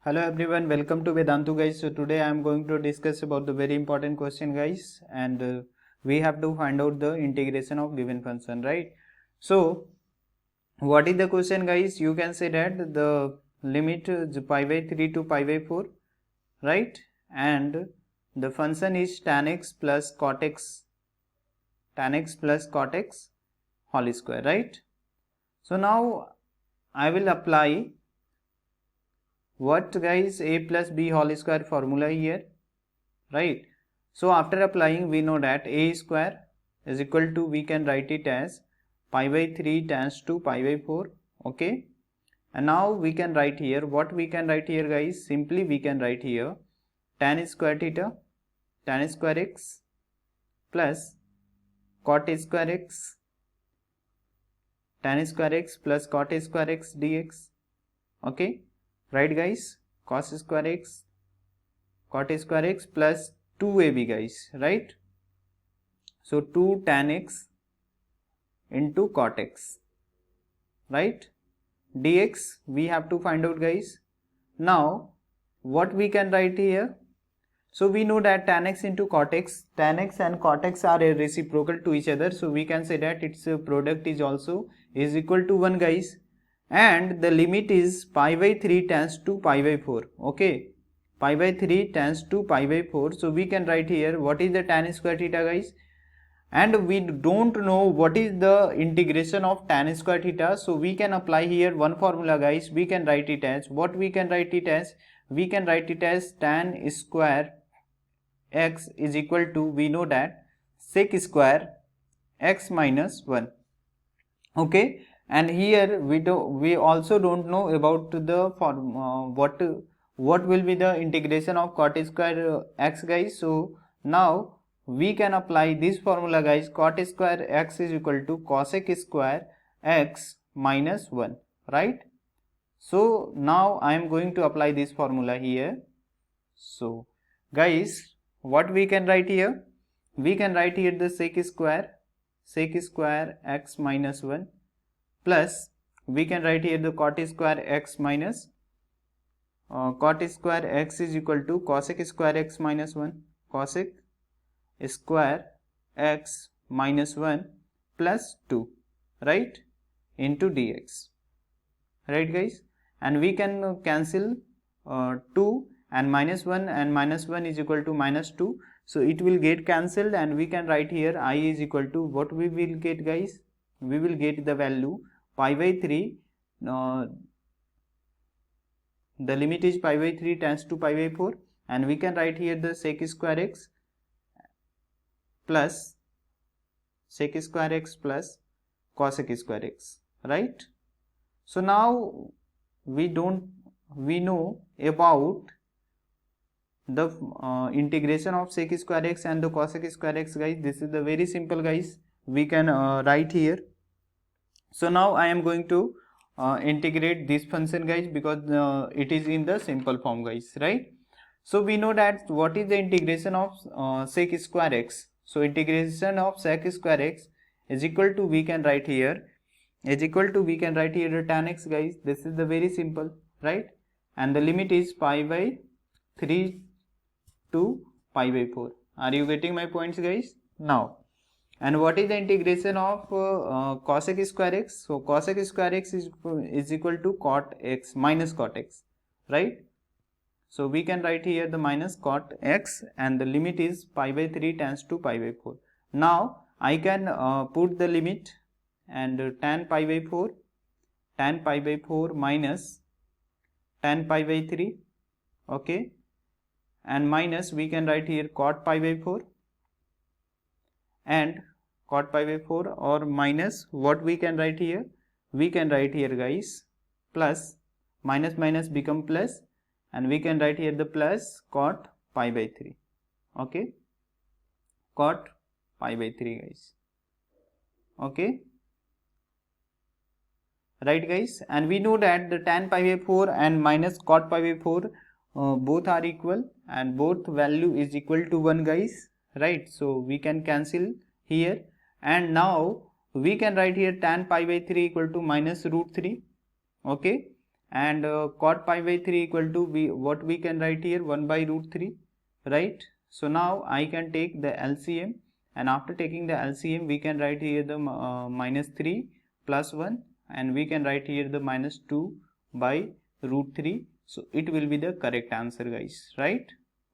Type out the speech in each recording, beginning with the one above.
Hello everyone, welcome to Vedantu guys. So today I am going to discuss about the very important question guys, and we have to find out the integration of given function, right? So what is the question guys? You can say that the limit is pi by 3 to pi by 4, right? And the function is tan x plus cot x whole square, right? So now I will apply what guys, a plus b whole square formula here, right? So after applying, we know that a square is equal to, we can write it as pi by 3 times 2 pi by 4, okay? And now we can write here, what we can write here guys, simply we can write here tan square theta, tan square x plus cot square x, tan square x plus cot square x dx, okay? Right guys, cos square x, cot square x plus 2ab guys, right? So 2 tan x into cot x, right? Dx we have to find out guys. Now what we can write here? So we know that tan x into cot x, tan x and cot x are reciprocal to each other, so we can say that its product is also is equal to 1 guys, and the limit is pi by 3 times 2 pi by 4, okay? Pi by 3 times 2 pi by 4, so we can write here what is the tan square theta guys, and we don't know what is the integration of tan square theta, so we can apply here one formula guys. We can write it as, what we can write it as, we can write it as tan square x is equal to, we know that sec square x minus 1, okay? And here we also don't know about the form, what will be the integration of cot square x guys. So now we can apply this formula guys, cot square x is equal to cosec square x minus 1, right? So now I am going to apply this formula here. So guys, what we can write here? We can write here the sec square x minus 1 plus, we can write here the cot square x minus cot square x is equal to cosec square x minus 1, cosec square x minus 1 plus 2, right, into dx, right guys? And we can cancel 2 and minus 1 is equal to minus 2, so it will get cancelled, and we can write here I is equal to, what we will get guys, we will get the value pi by 3, the limit is pi by 3 times 2 pi by 4, and we can write here the sec square x plus sec square x plus cosec square x, right? So now we know about the integration of sec square x and the cosec square x guys. This is the very simple guys, we can write here. So now I am going to integrate this function guys, because it is in the simple form guys, right? So we know that what is the integration of sec square x. So integration of sec square x is equal to, we can write here, is equal to, we can write here the tan x guys. This is the very simple, right? And the limit is pi by 3 to pi by 4. Are you getting my points guys? Now, and what is the integration of cosec square x? So cosec square x is equal to cot x minus cot x, right? So we can write here the minus cot x, and the limit is pi by 3 times 2 pi by 4. Now I can put the limit, and tan pi by 4 minus tan pi by 3, okay? And minus, we can write here cot pi by 4 and cot pi by 4, or minus, what we can write here, we can write here guys plus, minus become plus, and we can write here the plus cot pi by 3, okay? Cot pi by 3 guys, okay, right guys? And we know that the tan pi by 4 and minus cot pi by 4 both are equal, and both value is equal to 1 guys, right? So we can cancel here, and now we can write here tan pi by 3 equal to minus root 3, okay? and cot pi by 3 equal to what we can write here, 1 by root 3, right? So now I can take the LCM, and after taking the LCM we can write here the minus 3 plus 1, and we can write here the minus 2 by root 3. So it will be the correct answer, guys, right?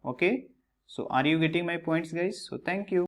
Okay, so are you getting my points, guys? So thank you.